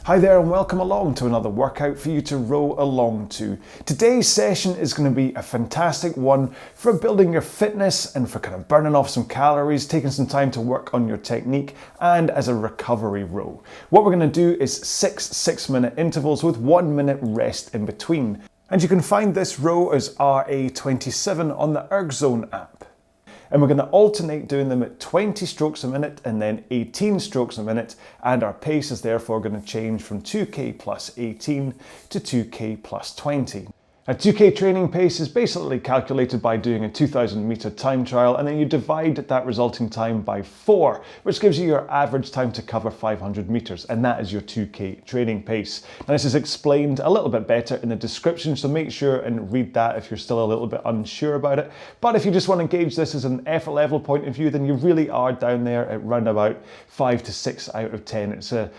Hi there and welcome along to another workout for you to row along to. Today's session is going to be a fantastic one for building your fitness and for kind of burning off some calories, taking some time to work on your technique and as a recovery row. What we're going to do is 6 minute intervals with 1 minute rest in between. And you can find this row as RA27 on the ErgZone app. And we're going to alternate doing them at 20 strokes a minute and then 18 strokes a minute, and our pace is therefore going to change from 2k plus 18 to 2k plus 20. A 2k training pace is basically calculated by doing a 2,000 meter time trial, and then you divide that resulting time by 4, which gives you your average time to cover 500 meters, and that is your 2k training pace. Now this is explained a little bit better in the description, so make sure and read that if you're still a little bit unsure about it. But if you just want to gauge this as an effort level point of view, then you really are down there at round about 5 to 6 out of 10. It's a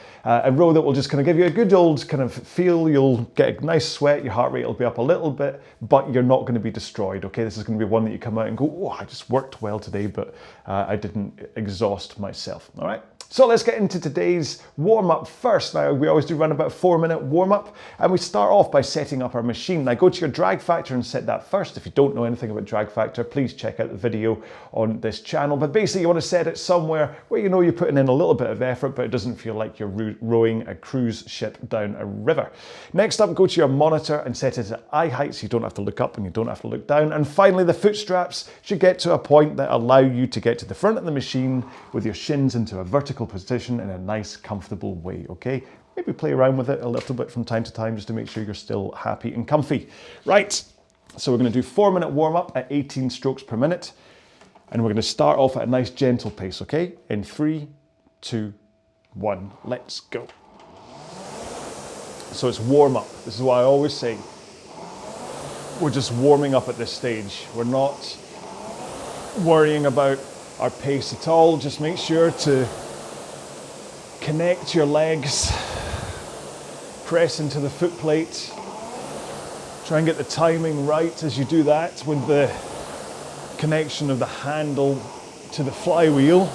row that will just kind of give you a good old kind of feel. You'll get a nice sweat, your heart rate will be up a little bit, but you're not going to be destroyed, okay? This is going to be one that you come out and go, oh, I just worked well today, but I didn't exhaust myself, all right? So let's get into today's warm-up first. Now, we always do run about 4 minute warm-up, and we start off by setting up our machine. Now, go to your drag factor and set that first. If you don't know anything about drag factor, please check out the video on this channel. But basically, you want to set it somewhere where you know you're putting in a little bit of effort, but it doesn't feel like you're rowing a cruise ship down a river. Next up, go to your monitor and set it at eye height so you don't have to look up and you don't have to look down. And finally, the foot straps should get to a point that allow you to get to the front of the machine with your shins into a vertical position in a nice, comfortable way, okay? Maybe play around with it a little bit from time to time just to make sure you're still happy and comfy. Right, so we're going to do 4 minute warm up at 18 strokes per minute. And we're going to start off at a nice gentle pace, okay? In 3, 2, 1, let's go. So it's warm up. This is why I always say we're just warming up at this stage. We're not worrying about our pace at all. Just make sure to connect your legs, press into the foot plate. Try and get the timing right as you do that with the connection of the handle to the flywheel.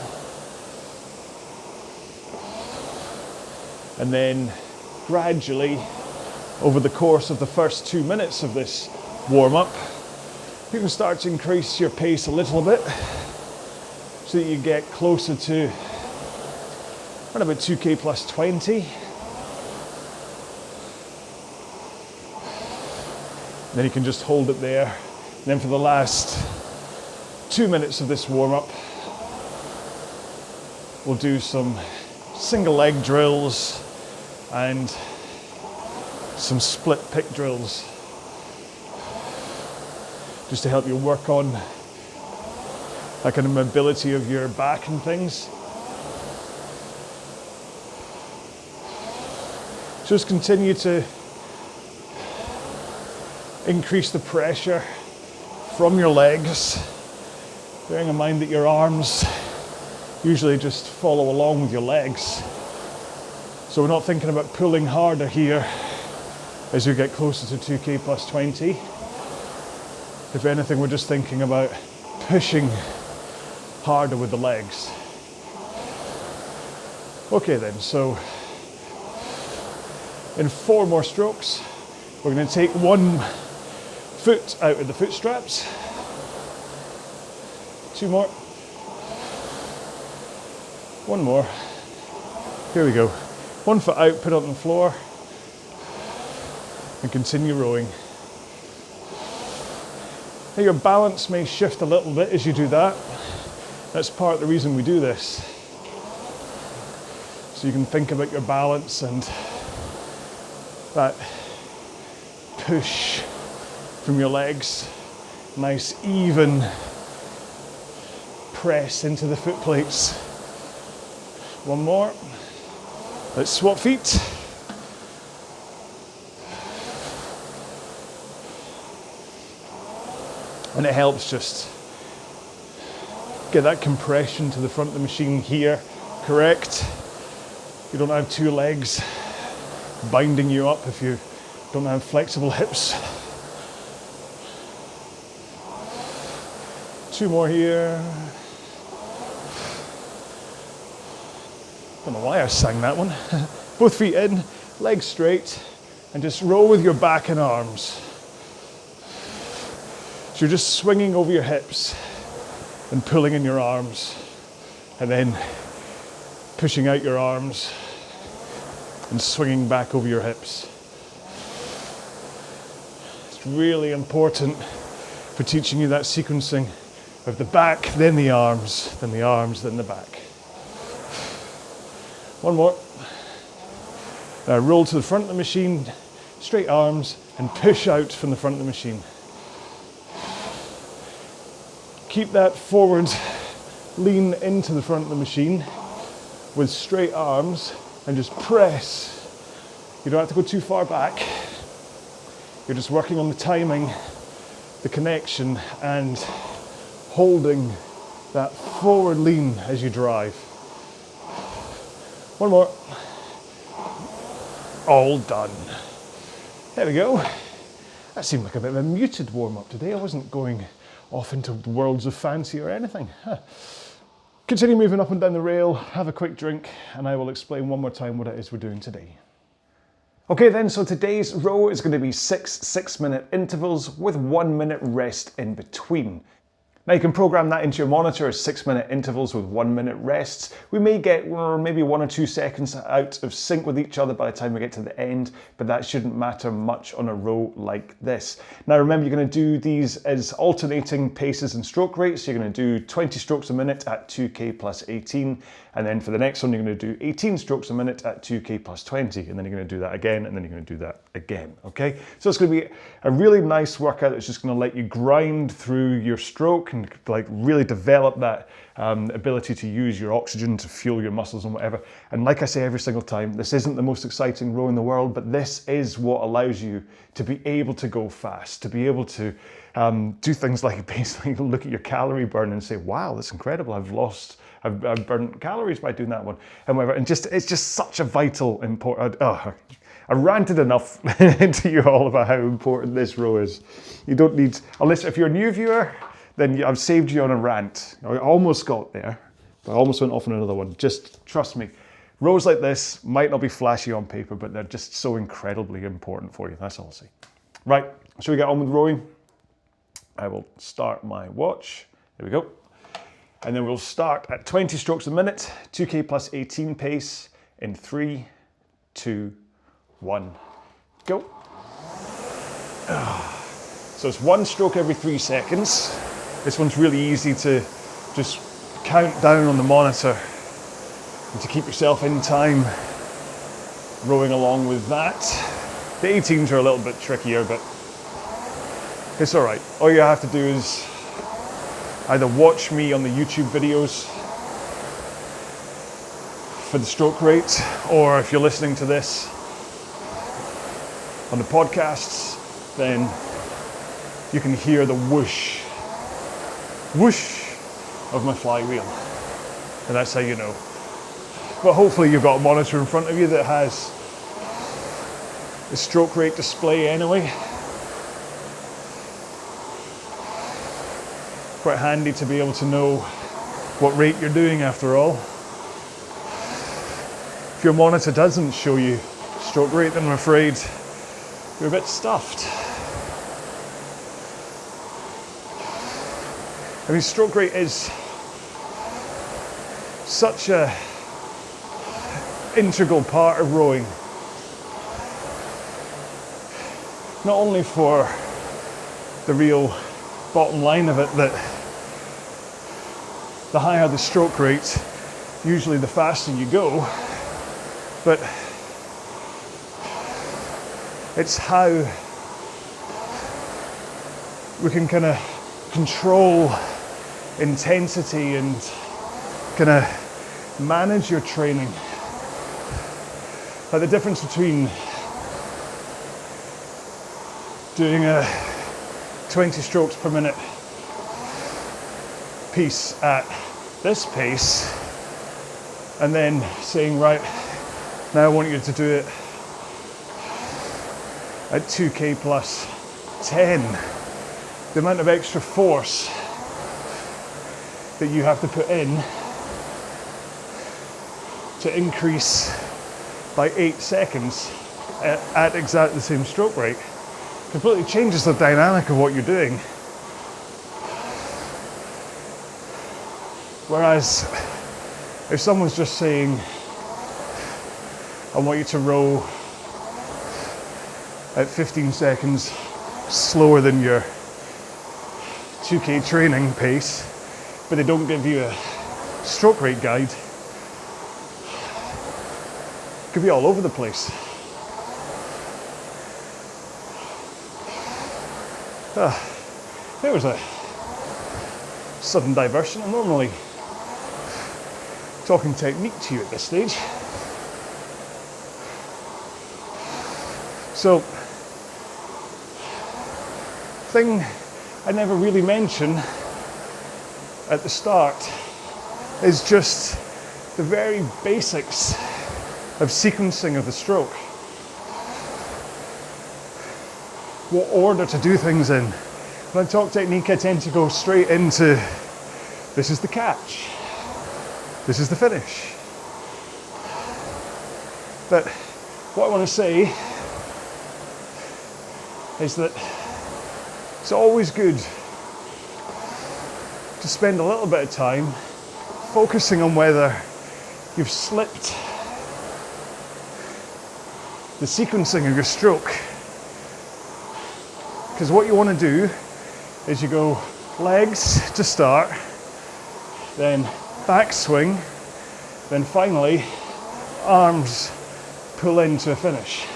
And then gradually, over the course of the first 2 minutes of this warm-up, you can start to increase your pace a little bit so that you get closer to around about 2k plus 20. And then you can just hold it there. And then for the last 2 minutes of this warm-up, we'll do some single leg drills and some split pick drills just to help you work on that kind of mobility of your back and things. Just continue to increase the pressure from your legs, bearing in mind that your arms usually just follow along with your legs. So we're not thinking about pulling harder here as you get closer to 2k plus 20. If anything, we're just thinking about pushing harder with the legs. Okay then, so in 4 more strokes, we're going to take 1 foot out of the foot straps. 2 more. 1 more. Here we go. 1 foot out, put it on the floor, and continue rowing. Now your balance may shift a little bit as you do that. That's part of the reason we do this. So you can think about your balance and that push from your legs. Nice even press into the foot plates. 1 more. Let's swap feet. And it helps just get that compression to the front of the machine here correct. You don't have 2 legs binding you up if you don't have flexible hips. 2 more here. Don't know why I sang that one. Both feet in, legs straight, and just row with your back and arms. So you're just swinging over your hips and pulling in your arms, and then pushing out your arms and swinging back over your hips. It's really important for teaching you that sequencing of the back, then the arms, then the arms, then the back. One more. Now roll to the front of the machine, straight arms, and push out from the front of the machine. Keep that forward lean into the front of the machine with straight arms and just press. You don't have to go too far back. You're just working on the timing, the connection, and holding that forward lean as you drive. One more. All done. There we go. That seemed like a bit of a muted warm-up today. I wasn't going off into worlds of fancy or anything. Continue moving up and down the rail, have a quick drink, and I will explain one more time what it is we're doing today. Okay then, so today's row is going to be 6 6-minute intervals with 1 minute rest in between. Now you can program that into your monitor as 6-minute intervals with 1 minute rests. We may get maybe 1 or 2 seconds out of sync with each other by the time we get to the end, but that shouldn't matter much on a row like this. Now remember, you're going to do these as alternating paces and stroke rates. You're going to do 20 strokes a minute at 2k plus 18, and then for the next one you're going to do 18 strokes a minute at 2k plus 20, and then you're going to do that again, and then you're going to do that again, okay? So it's going to be a really nice workout that's just going to let you grind through your stroke and like really develop that ability to use your oxygen to fuel your muscles and whatever. And like I say every single time, this isn't the most exciting row in the world, but this is what allows you to be able to go fast, to be able to do things like basically look at your calorie burn and say, wow, that's incredible, I've burnt calories by doing that one, and whatever. And just, it's just such a vital, important, I ranted enough to you all about how important this row is. You don't need, unless if you're a new viewer, then I've saved you on a rant. I almost got there, but I almost went off on another one. Just trust me. Rows like this might not be flashy on paper, but they're just so incredibly important for you. That's all I'll say. Right, shall we get on with rowing? I will start my watch. There we go. And then we'll start at 20 strokes a minute, 2k plus 18 pace in 3, 2, 1, go. So it's 1 stroke every 3 seconds. This one's really easy to just count down on the monitor and to keep yourself in time rowing along with that. The 18s are a little bit trickier, but it's all right. All you have to do is either watch me on the YouTube videos for the stroke rate, or if you're listening to this on the podcasts, then you can hear the whoosh, whoosh of my flywheel, and that's how you know. But hopefully you've got a monitor in front of you that has the stroke rate display anyway. Quite handy to be able to know what rate you're doing after all. If your monitor doesn't show you stroke rate, then I'm afraid you're a bit stuffed. I mean, stroke rate is such a integral part of rowing. Not only for the real bottom line of it, that the higher the stroke rate, usually the faster you go, but it's how we can kind of control intensity and kind of manage your training. Like the difference between doing a 20 strokes per minute piece at this pace and then saying, right, now I want you to do it at 2k plus 10. The amount of extra force that you have to put in to increase by 8 seconds at exactly the same stroke rate. Completely changes the dynamic of what you're doing. Whereas if someone's just saying, I want you to row at 15 seconds slower than your 2K training pace, but they don't give you a stroke rate guide, it could be all over the place. There was a sudden diversion. I'm normally talking technique to you at this stage. So, thing I never really mention at the start is just the very basics of sequencing of the stroke. What order to do things in. When I talk technique, I tend to go straight into, this is the catch, this is the finish. But what I want to say is that it's always good to spend a little bit of time focusing on whether you've slipped the sequencing of your stroke. Because what you want to do is you go legs to start, then backswing, then finally arms pull into a finish.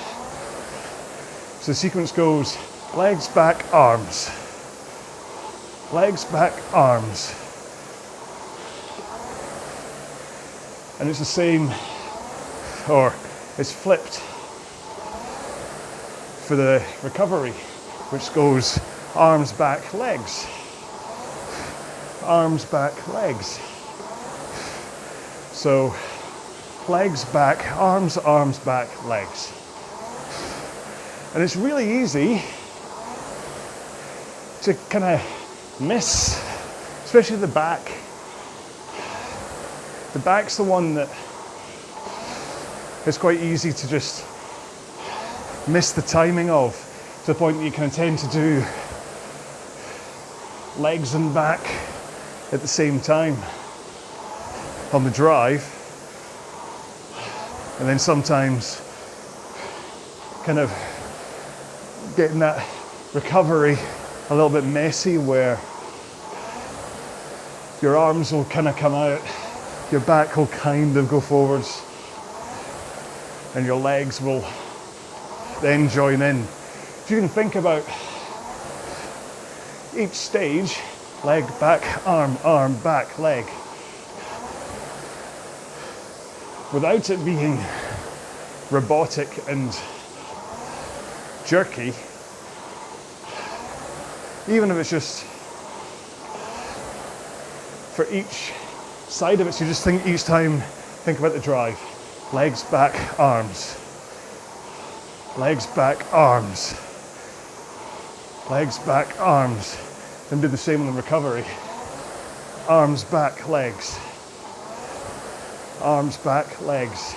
So the sequence goes legs, back, arms. Legs, back, arms. And it's the same, or it's flipped for the recovery, which goes arms, back, legs. Arms, back, legs. So legs, back, arms, back, legs. And it's really easy to kind of miss, especially the back. The back's the one that it's quite easy to just miss the timing of, to the point that you can tend to do legs and back at the same time on the drive, and then sometimes kind of getting that recovery a little bit messy where your arms will kind of come out, your back will kind of go forwards, and your legs will then join in. If you can think about each stage, leg, back, arm, back, leg, without it being robotic and jerky, even if it's just for each side of it, so you just think each time, think about the drive. Legs, back, arms. Legs, back, arms. Legs, back, arms. Then do the same on the recovery. Arms, back, legs. Arms, back, legs.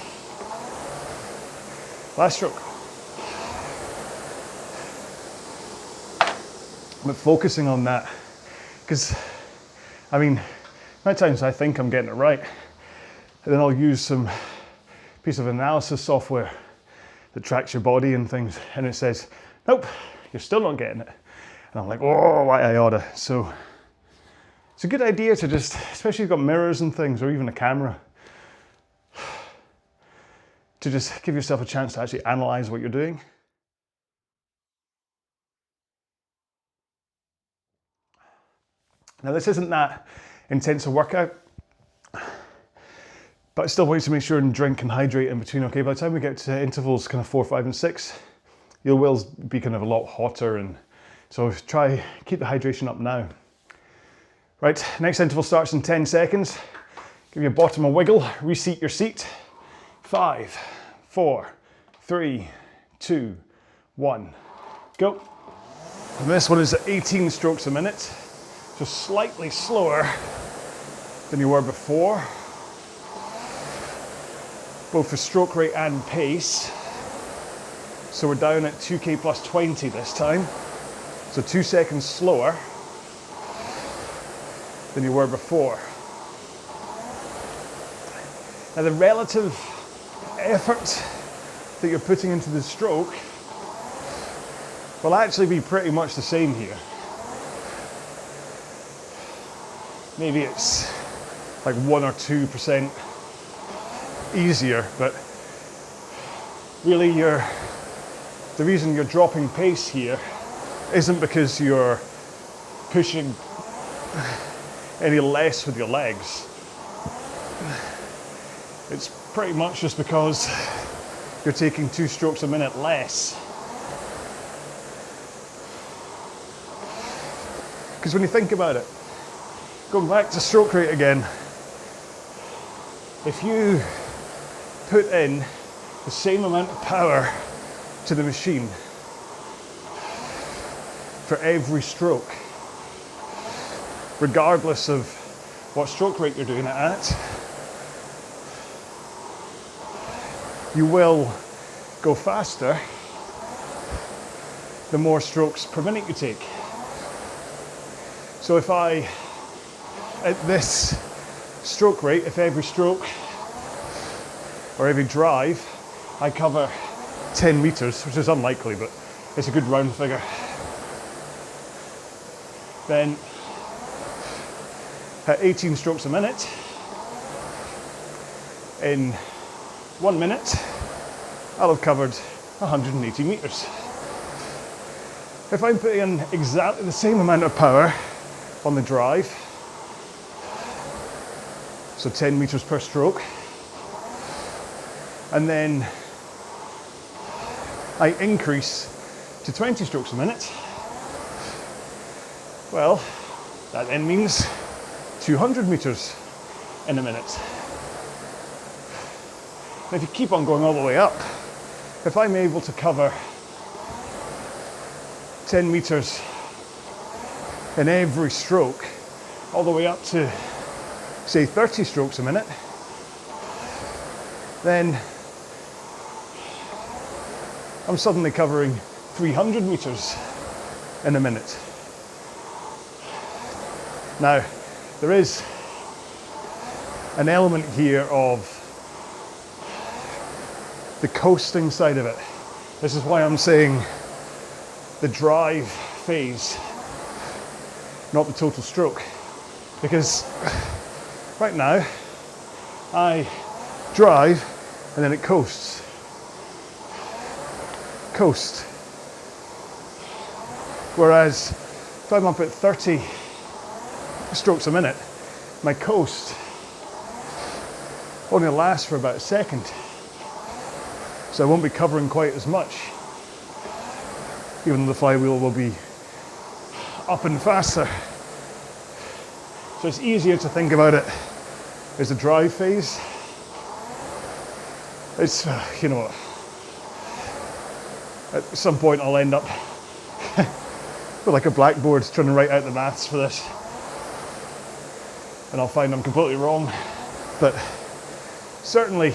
Last stroke. But focusing on that, because I mean, many times I think I'm getting it right, and then I'll use some piece of analysis software that tracks your body and things, and it says, nope, you're still not getting it. And I'm like, oh, why I oughta. So it's a good idea to just, especially if you've got mirrors and things, or even a camera, to just give yourself a chance to actually analyze what you're doing. Now this isn't that intense a workout, but I still want you to make sure and drink and hydrate in between, okay? By the time we get to intervals kind of 4, 5, and 6, your will be kind of a lot hotter, and so try, keep the hydration up now. Right, next interval starts in 10 seconds. Give your bottom a wiggle, reseat your seat. 5, 4, 3, 2, 1, go. And this one is at 18 strokes a minute. Just slightly slower than you were before, both for stroke rate and pace. So we're down at 2k plus 20 this time. So 2 seconds slower than you were before. Now the relative effort that you're putting into the stroke will actually be pretty much the same here. Maybe it's like 1 or 2% easier, but really the reason you're dropping pace here isn't because you're pushing any less with your legs. It's pretty much just because you're taking 2 strokes a minute less. Because when you think about it, going back to stroke rate again, if you put in the same amount of power to the machine for every stroke, regardless of what stroke rate you're doing it at, you will go faster the more strokes per minute you take. So if at this stroke rate, if every stroke or every drive I cover 10 meters, which is unlikely, but it's a good round figure, then at 18 strokes a minute, in 1 minute, I'll have covered 180 meters. If I'm putting in exactly the same amount of power on the drive, so 10 meters per stroke, and then I increase to 20 strokes a minute, well, that then means 200 meters in a minute. And if you keep on going all the way up, if I'm able to cover 10 meters in every stroke, all the way up to, say, 30 strokes a minute, then I'm suddenly covering 300 meters in a minute. Now, there is an element here of the coasting side of it. This is why I'm saying the drive phase, not the total stroke. Because right now, I drive and then it coasts. Coast. Whereas if I'm up at 30 strokes a minute, my coast only lasts for about a second. So I won't be covering quite as much, even though the flywheel will be up and faster. So it's easier to think about it as the drive phase. It's, you know what, at some point I'll end up with like a blackboard trying to write out the maths for this. And I'll find I'm completely wrong. But certainly,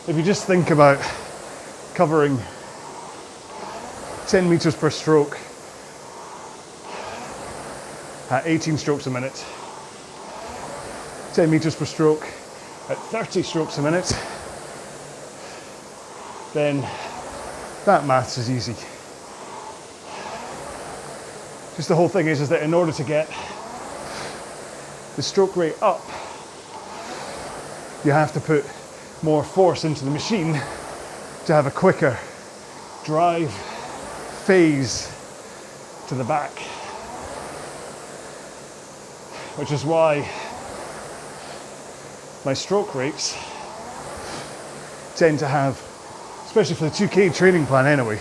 if you just think about covering 10 meters per stroke at 18 strokes a minute, 10 meters per stroke at 30 strokes a minute, then that maths is easy. Just the whole thing is that in order to get the stroke rate up, you have to put more force into the machine to have a quicker drive phase to the back. Which is why my stroke rates tend to have, especially for the 2K training plan anyway,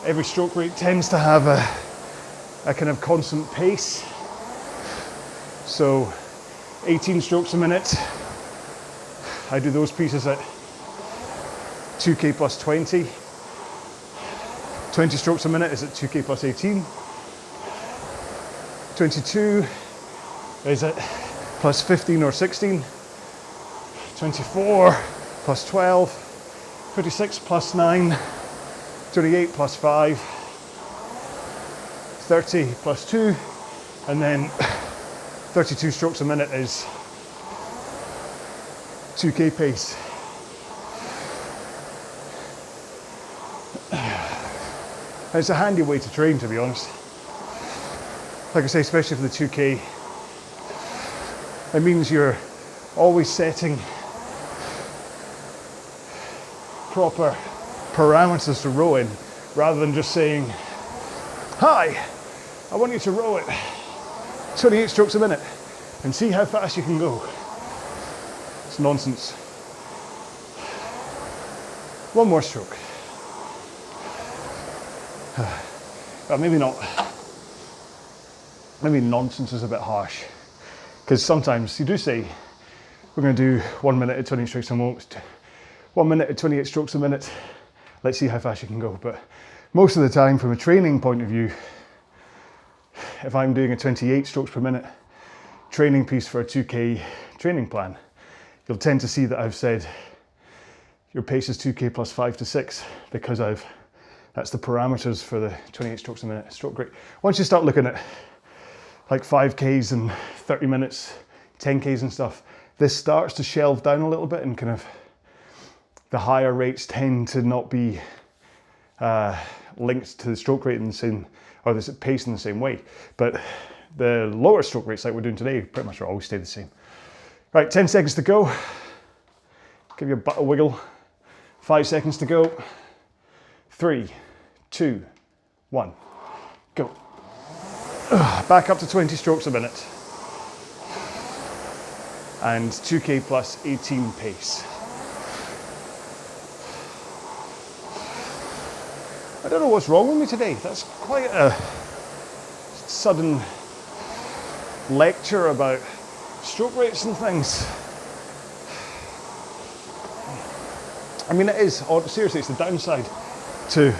every stroke rate tends to have a kind of constant pace. So 18 strokes a minute, I do those pieces at 2K plus 20. 20 strokes a minute is at 2K plus 18. 22 is at plus 15 or 16. 24 plus 12. 26 plus 9 28 plus 5, 30 plus 2, and then 32 strokes a minute is 2K pace. And it's a handy way to train, to be honest. Like I say, especially for the 2K, it means you're always setting proper parameters to row in, rather than just saying, hi, I want you to row it 28 strokes a minute and see how fast you can go. It's nonsense. One more stroke. Well, maybe not. Maybe nonsense is a bit harsh, because sometimes you do say, we're going to do 1 minute at 28 strokes a minute, 1 minute at 28 strokes a minute. Let's see how fast you can go. But most of the time, from a training point of view, if I'm doing a 28 strokes per minute training piece for a 2K training plan, you'll tend to see that I've said your pace is 2K plus 5 to 6, because that's the parameters for the 28 strokes a minute stroke rate. Once you start looking at like 5Ks and 30 minutes, 10Ks and stuff, this starts to shelve down a little bit, and kind of the higher rates tend to not be linked to the stroke rate in the same, or the pace in the same way. But the lower stroke rates like we're doing today pretty much will always stay the same. Right, 10 seconds to go. Give your butt a wiggle. 5 seconds to go. 3, 2, 1, go. Back up to 20 strokes a minute. And 2K plus 18 pace. I don't know what's wrong with me today. That's quite a sudden lecture about stroke rates and things. I mean, it is, seriously, it's the downside to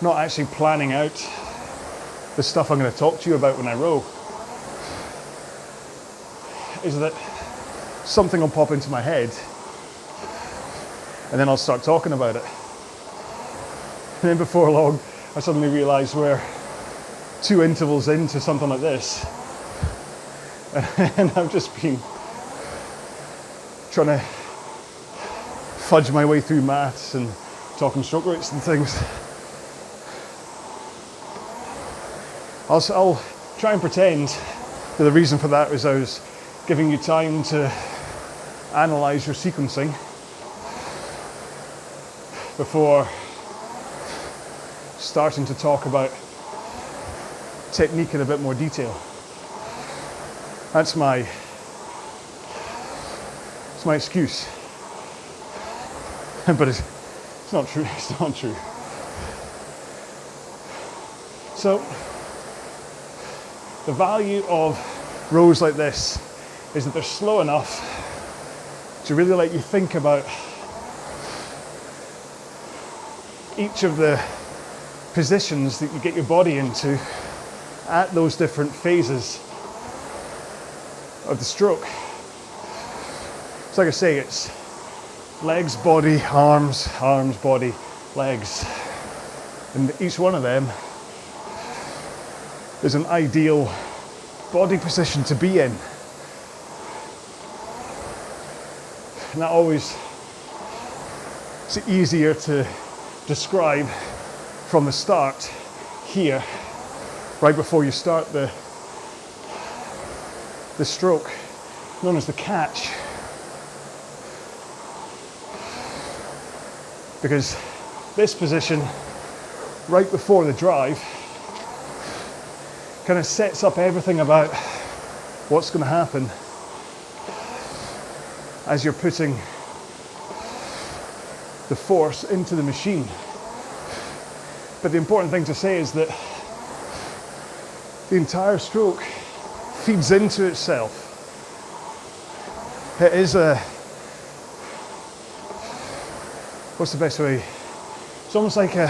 not actually planning out the stuff I'm going to talk to you about when I row, is that something will pop into my head and then I'll start talking about it. And then before long, I suddenly realise we're 2 intervals into something like this. And I've just been trying to fudge my way through maths and talking stroke rates and things. I'll try and pretend that the reason for that was I was giving you time to analyse your sequencing before starting to talk about technique in a bit more detail. That's my excuse. But it's not true. It's not true. So the value of rows like this is that they're slow enough to really let you think about each of the positions that you get your body into at those different phases of the stroke. So like I say, it's legs, body, arms, body, legs. And each one of them is an ideal body position to be in. And that always is easier to describe from the start here, right before you start the stroke, known as the catch. Because this position, right before the drive, kind of sets up everything about what's going to happen as you're putting the force into the machine. But the important thing to say is that the entire stroke feeds into itself. It is what's the best way? It's almost like a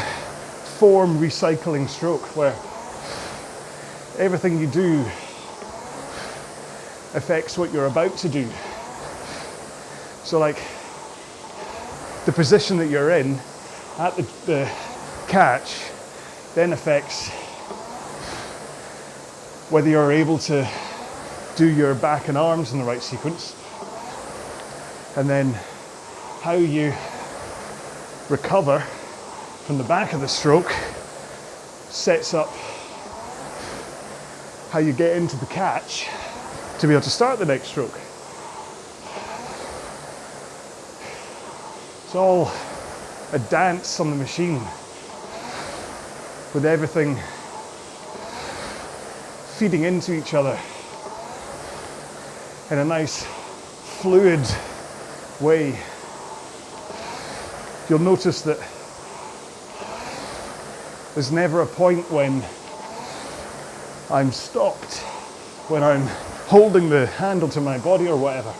form recycling stroke where everything you do affects what you're about to do. So like the position that you're in at the catch then affects whether you're able to do your back and arms in the right sequence, and then how you recover from the back of the stroke sets up how you get into the catch to be able to start the next stroke. It's all a dance on the machine with everything feeding into each other in a nice fluid way. You'll notice that there's never a point when I'm stopped, when I'm holding the handle to my body or whatever.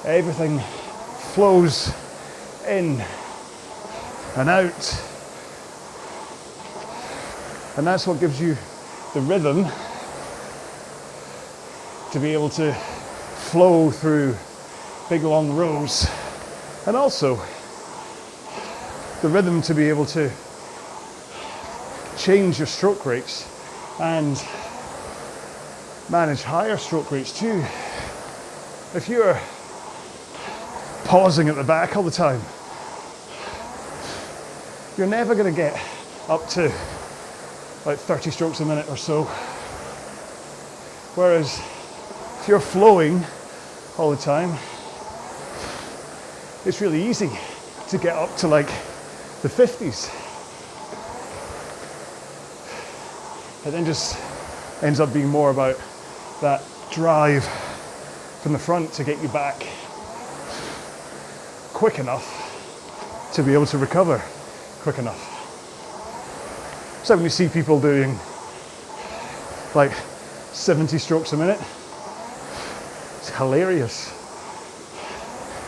Everything flows in and out, and that's what gives you the rhythm to be able to flow through big long rows, and also the rhythm to be able to change your stroke rates and manage higher stroke rates too. If you're pausing at the back all the time, you're never going to get up to like 30 strokes a minute or so. Whereas if you're flowing all the time, it's really easy to get up to like the 50s. It then just ends up being more about that drive from the front to get you back quick enough to be able to recover quick enough. So when you see people doing like 70 strokes a minute, it's hilarious.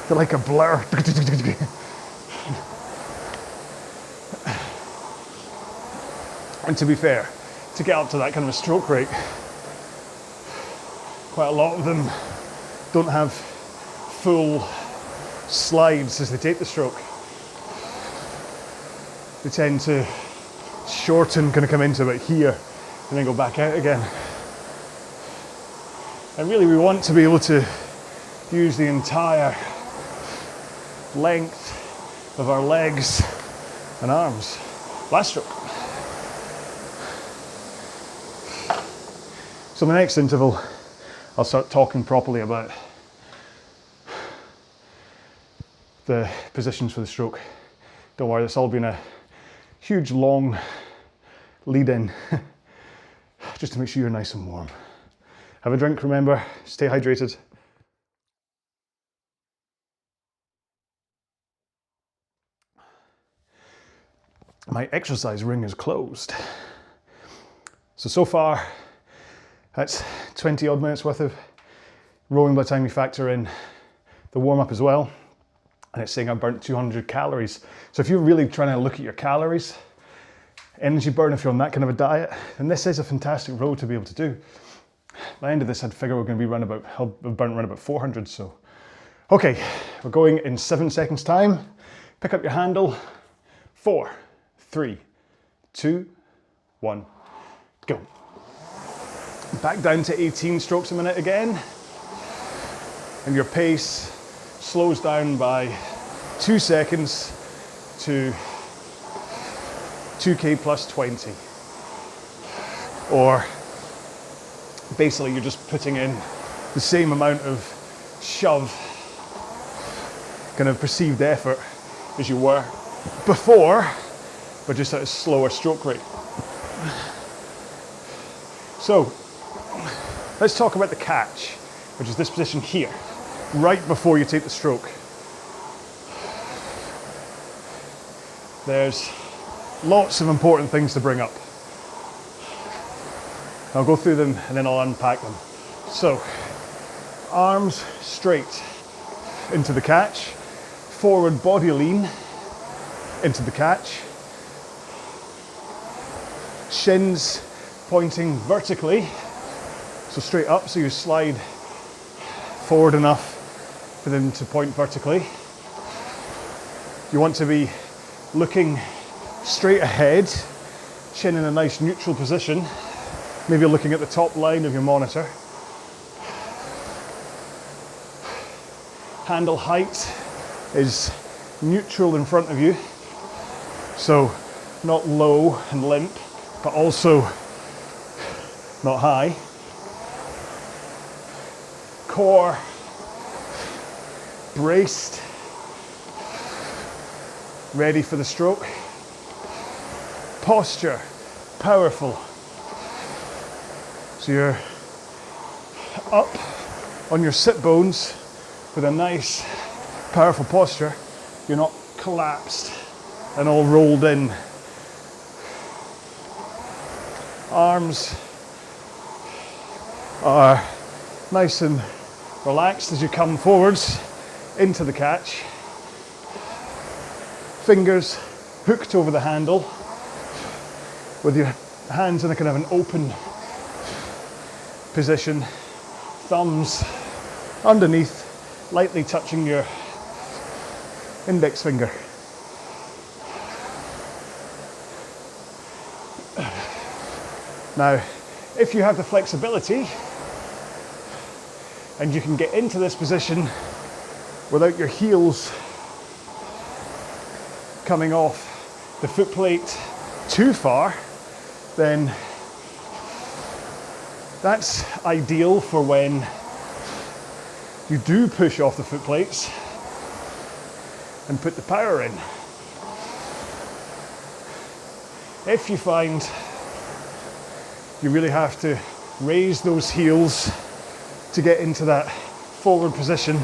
They're like a blur. And to be fair, to get up to that kind of a stroke rate, quite a lot of them don't have full slides as they take the stroke. They tend to shorten, kind of come into about here and then go back out again. And really we want to be able to use the entire length of our legs and arms. Last stroke. So the next interval, I'll start talking properly about the positions for the stroke. Don't worry, it's all been a huge long lead in just to make sure you're nice and warm. Have a drink, remember, stay hydrated. My exercise ring is closed. So far, that's 20 odd minutes worth of rowing by the time you factor in the warm up as well. And it's saying I burnt 200 calories. So if you're really trying to look at your calories, energy burn, if you're on that kind of a diet, then this is a fantastic row to be able to do. By the end of this, I'd figure we're going to be I'll burn around about 400. So, okay, we're going in 7 seconds time. Pick up your handle. 4, 3, 2, 1, go. Back down to 18 strokes a minute again. And your pace slows down by 2 seconds to 2K plus 20. Or basically you're just putting in the same amount of shove, kind of perceived effort as you were before, but just at a slower stroke rate. So let's talk about the catch, which is this position here, right before you take the stroke. There's lots of important things to bring up. I'll go through them and then I'll unpack them. So, arms straight into the catch, forward body lean into the catch, shins pointing vertically, so straight up, so you slide forward enough for them to point vertically. You want to be looking straight ahead, chin in a nice neutral position, maybe looking at the top line of your monitor. Handle height is neutral in front of you, so not low and limp, but also not high. Core braced, ready for the stroke. Posture powerful, so you're up on your sit bones with a nice powerful posture. You're not collapsed and all rolled in. Arms are nice and relaxed as you come forwards into the catch. Fingers hooked over the handle with your hands in a kind of an open position. Thumbs underneath, lightly touching your index finger. Now, if you have the flexibility and you can get into this position without your heels coming off the foot plate too far, then that's ideal for when you do push off the foot plates and put the power in. If you find you really have to raise those heels to get into that forward position,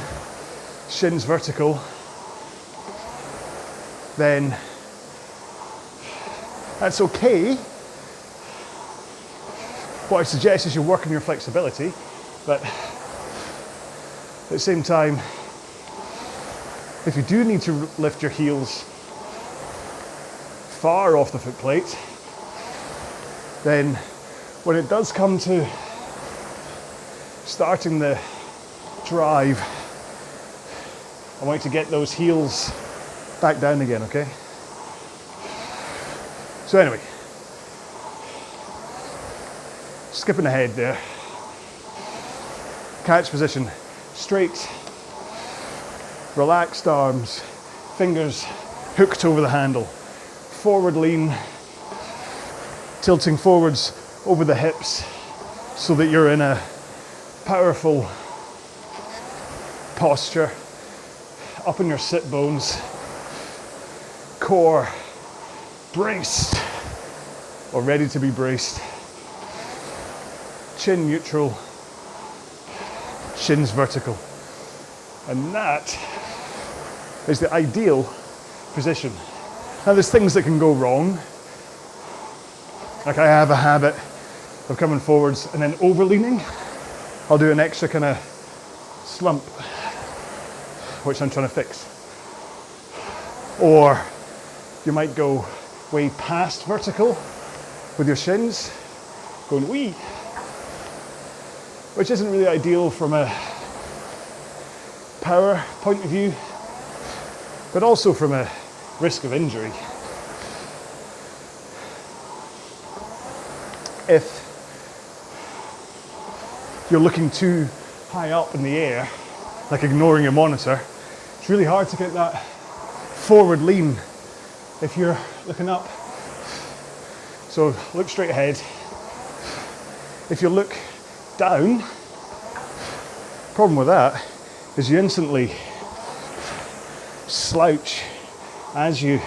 shins vertical, then that's okay. What I suggest is you work on your flexibility, but at the same time, if you do need to lift your heels far off the foot plate, then when it does come to starting the drive, I want you to get those heels back down again, okay? So anyway, skipping ahead there. Catch position, straight, relaxed arms, fingers hooked over the handle, forward lean, tilting forwards over the hips so that you're in a powerful posture, up in your sit bones, core braced or ready to be braced, chin neutral, shins vertical. And that is the ideal position. Now there's things that can go wrong. Like I have a habit of coming forwards and then overleaning. I'll do an extra kind of slump, which I'm trying to fix. Or you might go way past vertical with your shins, going wee, which isn't really ideal from a power point of view, but also from a risk of injury. If you're looking too high up in the air, like ignoring your monitor, it's really hard to get that forward lean if you're looking up. So look straight ahead. If you look down, problem with that is you instantly slouch as you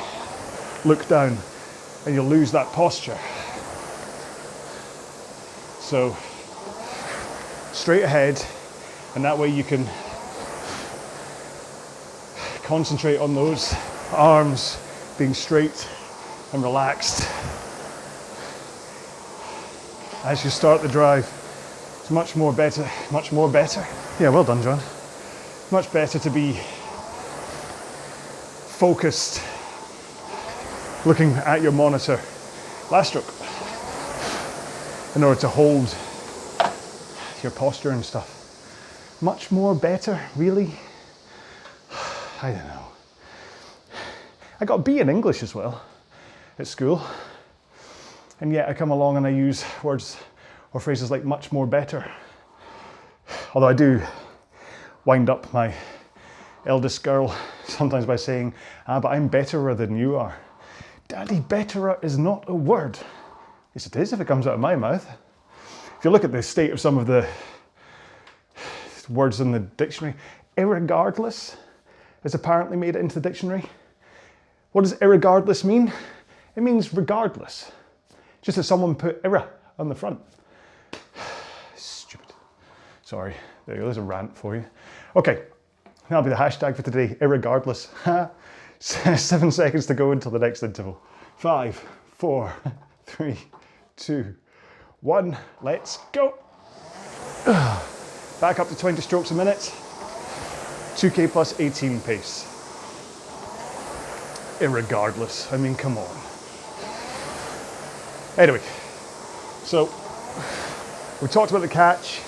look down and you'll lose that posture. So straight ahead, and that way you can concentrate on those arms being straight and relaxed. As you start the drive, it's much more better. Yeah, well done, John. Much better to be focused, looking at your monitor. Last stroke. In order to hold your posture and stuff. Much more better, really? I don't know. I got a B in English as well at school. And yet I come along and I use words or phrases like much more better. Although I do wind up my eldest girl sometimes by saying, but I'm betterer than you are. Daddy, betterer is not a word. Yes, it is if it comes out of my mouth. If you look at the state of some of the words in the dictionary, irregardless has apparently made it into the dictionary. What does irregardless mean? It means regardless. Just that someone put irra on the front. Stupid. Sorry, there you go, there's a rant for you. Okay, that'll be the hashtag for today, irregardless. 7 seconds to go until the next interval. 5, 4, 3, 2, 1, let's go. Back up to 20 strokes a minute. 2K plus 18 pace. Irregardless, I mean, come on. Anyway, so we talked about the catch,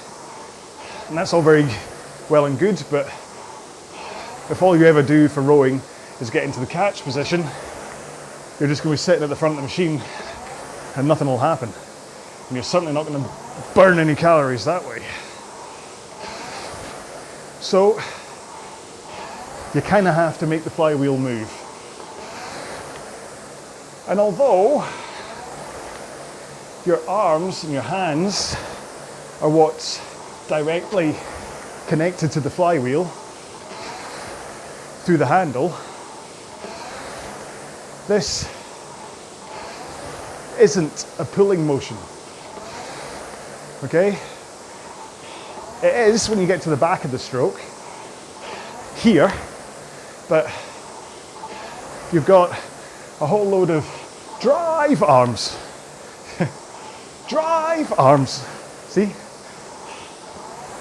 and that's all very well and good, but if all you ever do for rowing is get into the catch position, you're just going to be sitting at the front of the machine and nothing will happen. And you're certainly not going to burn any calories that way. So you kind of have to make the flywheel move. And although your arms and your hands are what's directly connected to the flywheel through the handle, this isn't a pulling motion, okay? It is when you get to the back of the stroke, here, but you've got a whole load of drive arms. Drive arms, see?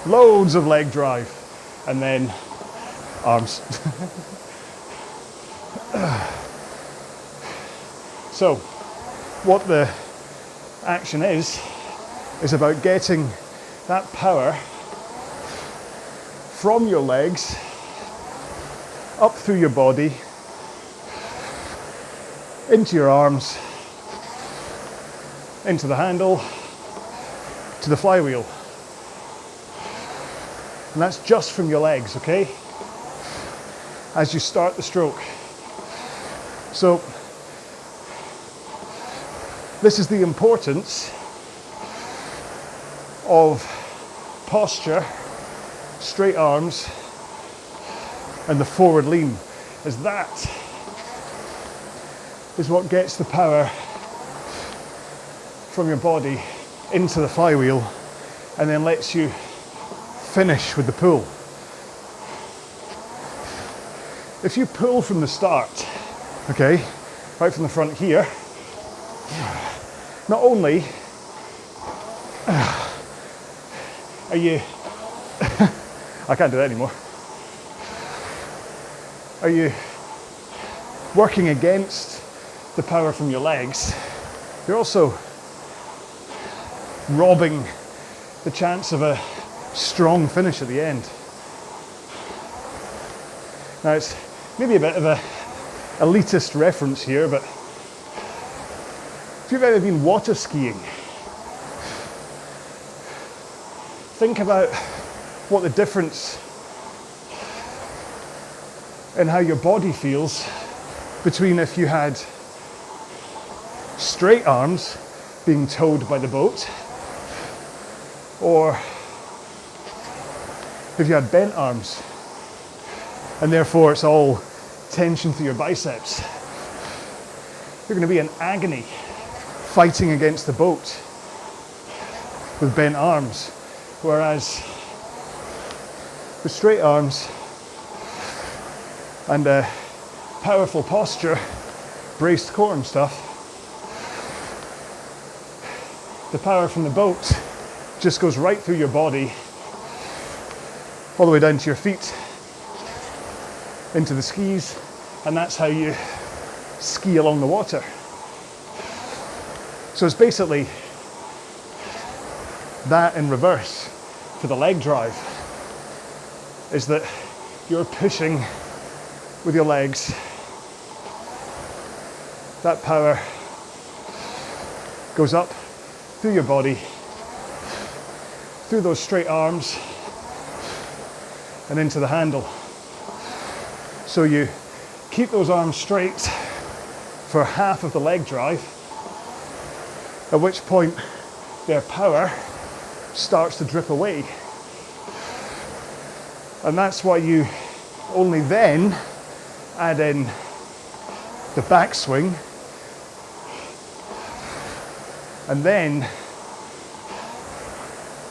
Loads of leg drive, and then arms. So, what the action is about getting that power from your legs up through your body, into your arms, into the handle, to the flywheel. And that's just from your legs, okay? As you start the stroke. So, this is the importance of posture, straight arms, and the forward lean, as that is what gets the power from your body into the flywheel and then lets you finish with the pull. If you pull from the start, okay, right from the front here, not only are you, I can't do that anymore, are you working against the power from your legs, you're also robbing the chance of a strong finish at the end. Now it's maybe a bit of a elitist reference here, but if you've ever been water skiing, think about what the difference in how your body feels between if you had straight arms being towed by the boat, or if you had bent arms, and therefore it's all tension through your biceps. You're going to be in agony fighting against the boat with bent arms, whereas with straight arms and a powerful posture, braced core and stuff, the power from the boat just goes right through your body, all the way down to your feet, into the skis, and that's how you ski along the water. So it's basically that in reverse for the leg drive, is that you're pushing with your legs that power goes up through your body, through those straight arms, and into the handle. So you keep those arms straight for half of the leg drive, at which point their power starts to drip away. And that's why you only then add in the backswing, and then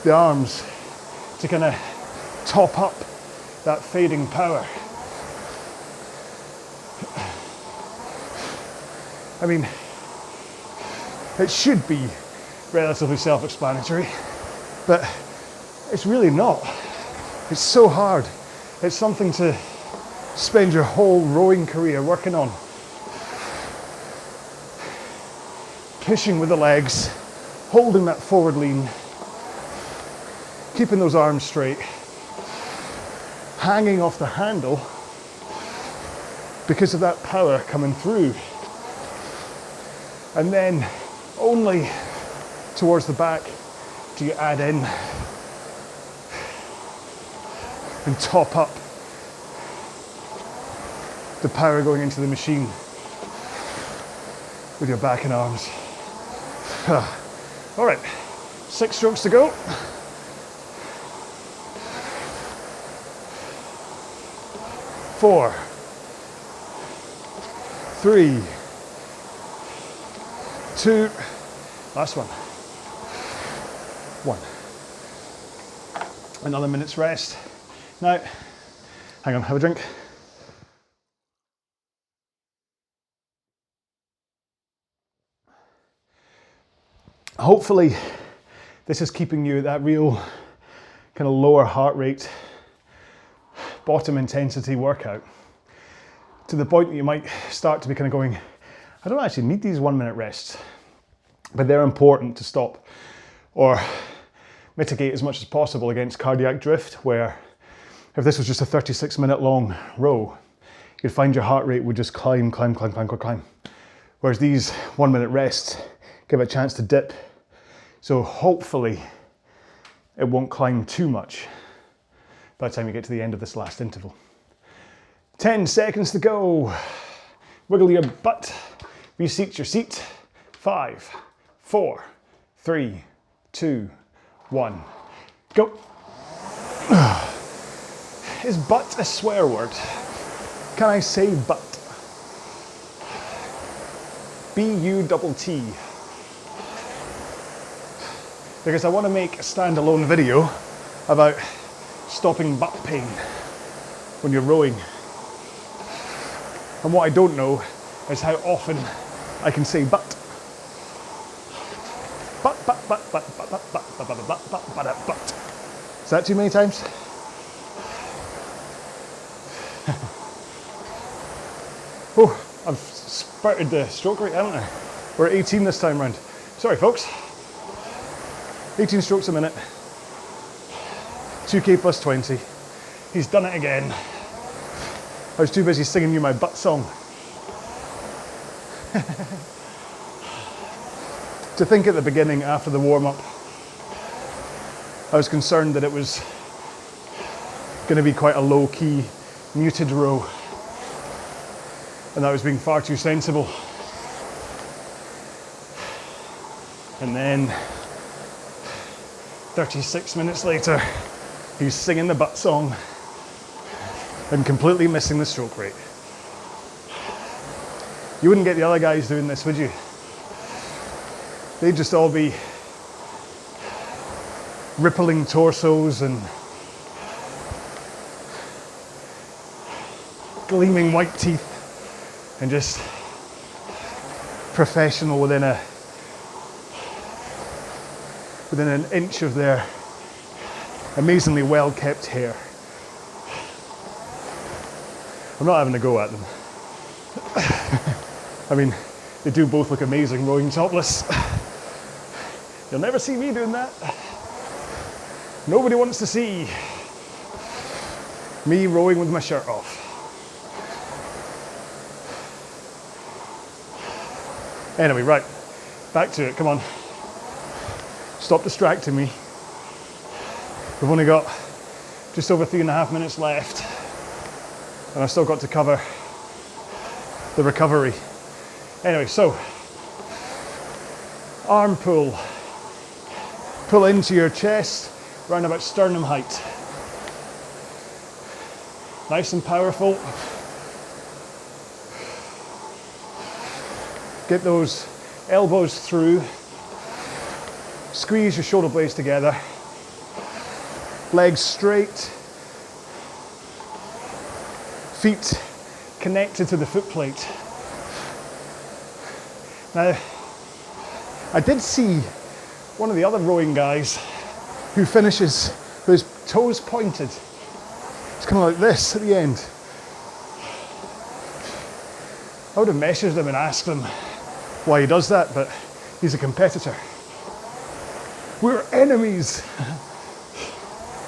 the arms to kind of top up that fading power. I mean, it should be relatively self-explanatory, but it's really not. It's so hard. It's something to spend your whole rowing career working on. Pushing with the legs, holding that forward lean, keeping those arms straight, hanging off the handle because of that power coming through. And then only towards the back do you add in and top up the power going into the machine with your back and arms. All right, 6 strokes to go. 4, 3, 2, last one, 1. Another minute's rest. Now, hang on, have a drink. Hopefully, this is keeping you at that real kind of lower heart rate, bottom intensity workout, to the point that you might start to be kind of going, I don't actually need these 1 minute rests, but they're important to stop or mitigate as much as possible against cardiac drift, where if this was just a 36-minute long row, you'd find your heart rate would just climb. Whereas these 1 minute rests give it a chance to dip. So hopefully it won't climb too much by the time you get to the end of this last interval. 10 seconds to go. Wiggle your butt. Reseat your seat. 5, 4, 3, 2, 1. Go. Is butt a swear word? Can I say butt? B-U-T-T. Because I want to make a standalone video about stopping butt pain when you're rowing. And what I don't know is how often I can say butt. Butt. Is that too many times? Oh, I've spurted the stroke rate, haven't I? We're at 18 this time round. Sorry folks. 18 strokes a minute. 2k plus 20. He's done it again. I was too busy singing you my butt song. To think at the beginning, after the warm-up, I was concerned that it was going to be quite a low-key, muted row, and I was being far too sensible. And then 36 minutes later, he's singing the butt song and completely missing the stroke rate. You wouldn't get the other guys doing this, would you? They'd just all be rippling torsos and gleaming white teeth and just professional within an inch of their amazingly well-kept hair. I'm not having a go at them. I mean, they do both look amazing rowing topless. You'll never see me doing that. Nobody wants to see me rowing with my shirt off. Anyway, right, back to it, come on. Stop distracting me. We've only got just over 3.5 minutes left, and I've still got to cover the recovery. Anyway, so arm pull. Pull into your chest, round about sternum height. Nice and powerful. Get those elbows through. Squeeze your shoulder blades together. Legs straight. Feet connected to the foot plate. Now, I did see one of the other rowing guys who finishes with his toes pointed. It's kind of like this at the end. I would have messaged him and asked him why he does that, but he's a competitor. We're enemies.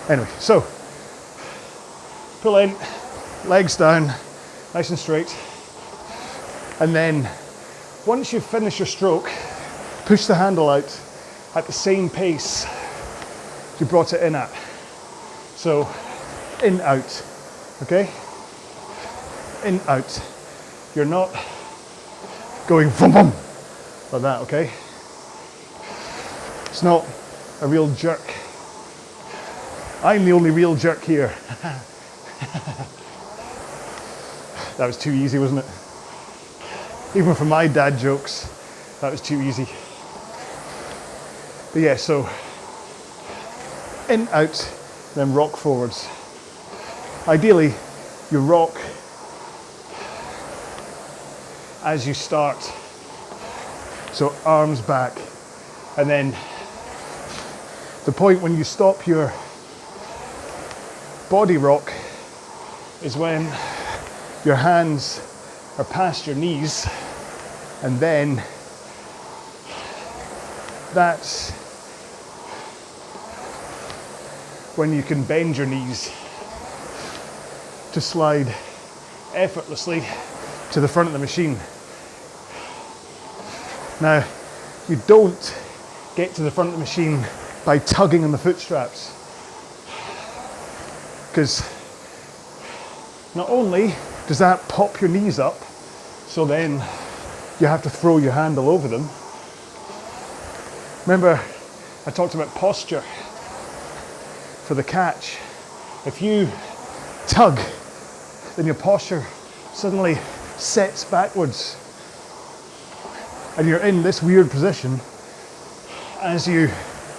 Anyway, so pull in, legs down, nice and straight. And then once you've finished your stroke, push the handle out at the same pace you brought it in at. So in, out, okay? In, out. You're not going boom, boom, like that, okay? It's not a real jerk. I'm the only real jerk here. That was too easy, wasn't it? Even for my dad jokes, that was too easy. But yeah, so in, out, then rock forwards. Ideally, you rock as you start. So arms back, and then the point when you stop your body rock is when your hands are past your knees, and then that's when you can bend your knees to slide effortlessly to the front of the machine. Now, you don't get to the front of the machine by tugging on the foot straps, because not only does that pop your knees up, so then you have to throw your handle over them. Remember, I talked about posture for the catch. If you tug, then your posture suddenly sets backwards, and you're in this weird position as you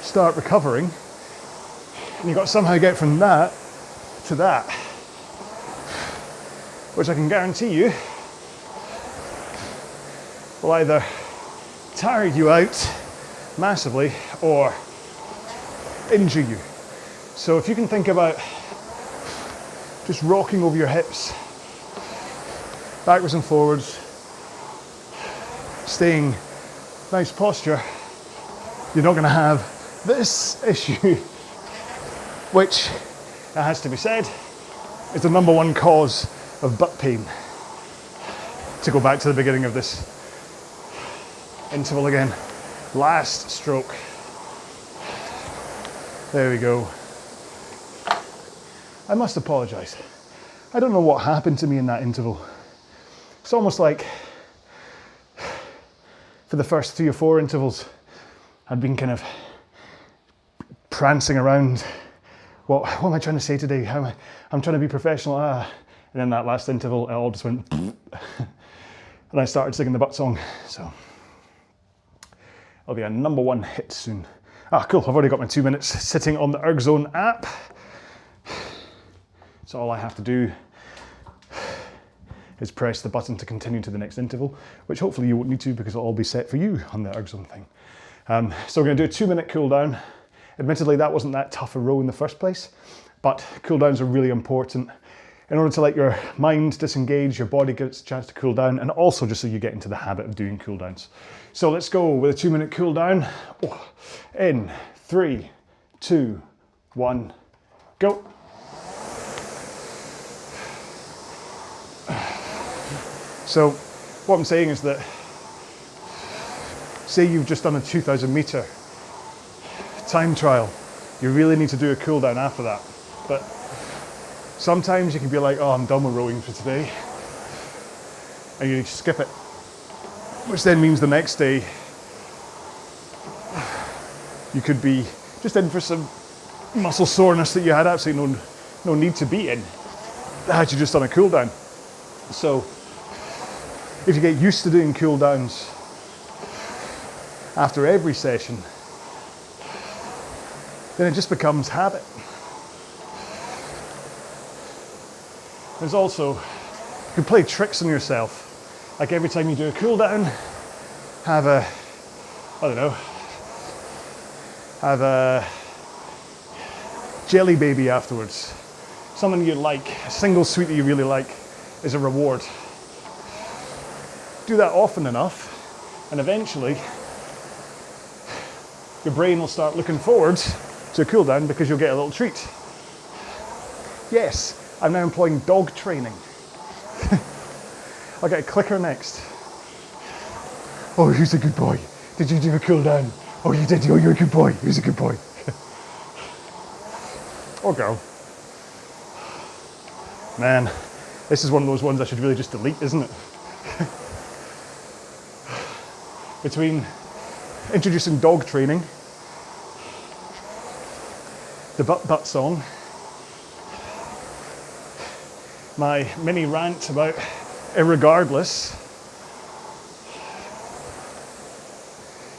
start recovering, and you've got to somehow get from that to that, which I can guarantee you will either tire you out massively or injure you. So if you can think about just rocking over your hips, backwards and forwards, staying nice posture, you're not going to have this issue, which, it has to be said, is the number one cause of butt pain. To go back to the beginning of this interval again. Last stroke. There we go. I must apologise. I don't know what happened to me in that interval. It's almost like for the first 3 or 4 intervals, I'd been kind of prancing around. What am I trying to say today? I'm trying to be professional. And then that last interval, it all just went and I started singing the butt song. So it'll be a #1 hit soon. Ah, cool, I've already got my 2 minutes sitting on the ErgZone app. So all I have to do is press the button to continue to the next interval, which hopefully you won't need to because it'll all be set for you on the ErgZone thing. So we're going to do a 2-minute cool down. Admittedly, that wasn't that tough a row in the first place, but cool downs are really important in order to let your mind disengage, your body gets a chance to cool down, and also just so you get into the habit of doing cool downs. So let's go with a 2-minute cool down. In 3, 2, 1, go. So what I'm saying is that say you've just done a 2,000 meter time trial, you really need to do a cool down after that. But sometimes you can be like, oh, I'm done with rowing for today, and you skip it, which then means the next day you could be just in for some muscle soreness that you had absolutely no need to be in had you just done a cool down. So if you get used to doing cool downs after every session, then it just becomes habit. There's also, you can play tricks on yourself. Like every time you do a cool down, have a jelly baby afterwards. Something you like, a single sweet that you really like is a reward. Do that often enough, and eventually your brain will start looking forward to a cool down because you'll get a little treat. Yes, I'm now employing dog training. I'll get a clicker next. Oh, who's a good boy? Did you do a cool down? Oh, you did. Oh, you're a good boy. Who's a good boy? Or girl. Man, this is one of those ones I should really just delete, isn't it? Between introducing dog training, the butt song, my mini rant about irregardless,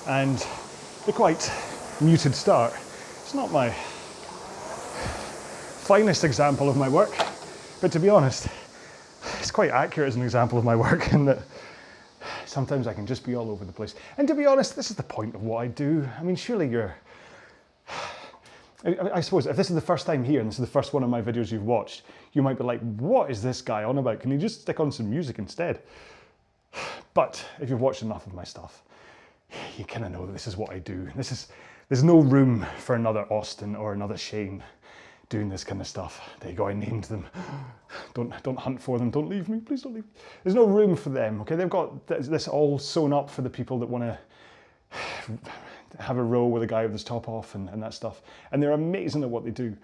and the quite muted start. It's not my finest example of my work, but to be honest, it's quite accurate as an example of my work in that sometimes I can just be all over the place. And to be honest, this is the point of what I do. I mean, surely I suppose if this is the first time here and this is the first one of my videos you've watched, you might be like, what is this guy on about? Can you just stick on some music instead? But if you've watched enough of my stuff, you kind of know that this is what I do. There's no room for another Austin or another Shane doing this kind of stuff. There you go, I named them. Don't hunt for them, don't leave me, please don't leave me. There's no room for them, okay? They've got this all sewn up for the people that want to have a row with a guy with his top off and that stuff. And they're amazing at what they do.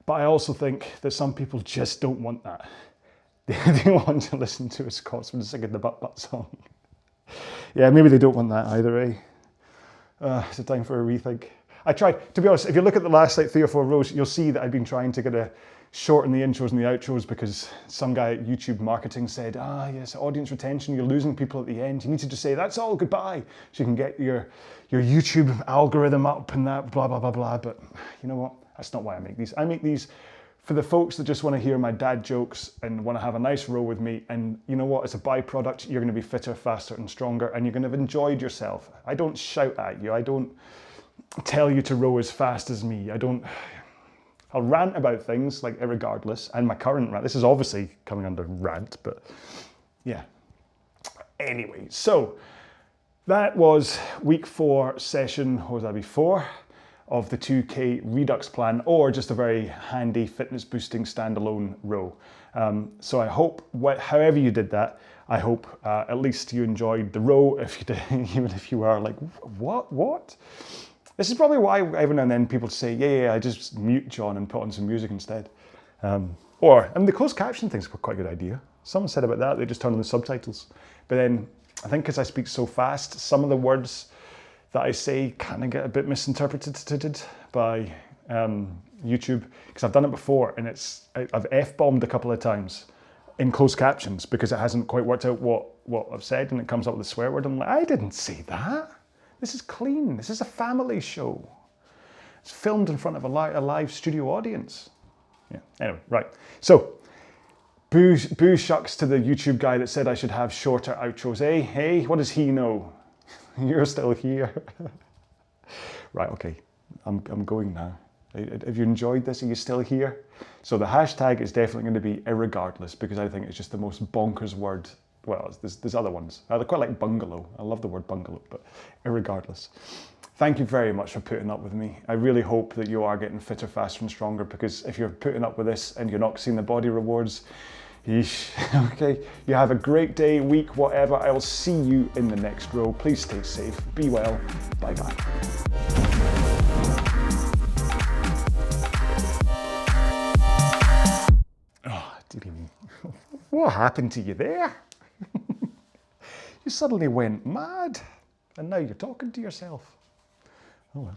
But I also think that some people just don't want that. They want to listen to a Scotsman singing the butt song. Yeah, maybe they don't want that either, eh? It's a time for a rethink. I tried, to be honest, if you look at the last like 3 or 4 rows, you'll see that I've been trying to get a shorten the intros and the outros because some guy at YouTube marketing said, yes, audience retention, you're losing people at the end. You need to just say, that's all, goodbye. So you can get your YouTube algorithm up and that, blah, blah, blah, blah. But you know what? That's not why I make these. I make these for the folks that just want to hear my dad jokes and want to have a nice row with me. And you know what? As a byproduct, you're going to be fitter, faster, and stronger, and you're going to have enjoyed yourself. I don't shout at you. I don't tell you to row as fast as me. I'll rant about things like irregardless and my current rant. This is obviously coming under rant, but yeah. Anyway, so that was week 4 session, what was that before? Of the 2K Redux plan, or just a very handy fitness boosting standalone row. So I hope, however you did that, I hope at least you enjoyed the row, if you did, even if you are like, what? This is probably why every now and then people say, yeah, I just mute John and put on some music instead. And the closed caption thing's quite a good idea. Someone said about that, they just turn on the subtitles. But then I think because I speak so fast, some of the words that I say kind of get a bit misinterpreted by YouTube, because I've done it before and I've F-bombed a couple of times in closed captions because it hasn't quite worked out what I've said and it comes up with a swear word. I'm like, I didn't say that. This is clean. This is a family show. It's filmed in front of a live studio audience. Yeah. Anyway, right. So, boo shucks to the YouTube guy that said I should have shorter outros. Hey, what does he know? You're still here. Right, okay. I'm going now. Have you enjoyed this? Are you still here? So the hashtag is definitely going to be irregardless because I think it's just the most bonkers word. Well, there's other ones. I quite like bungalow. I love the word bungalow, but irregardless. Thank you very much for putting up with me. I really hope that you are getting fitter, faster and stronger, because if you're putting up with this and you're not seeing the body rewards, Yeesh. Okay, you have a great day, week, whatever. I will see you in the next row. Please stay safe, be well, bye bye. Oh, dearie me. What happened to you there? You suddenly went mad, and now you're talking to yourself. Oh well.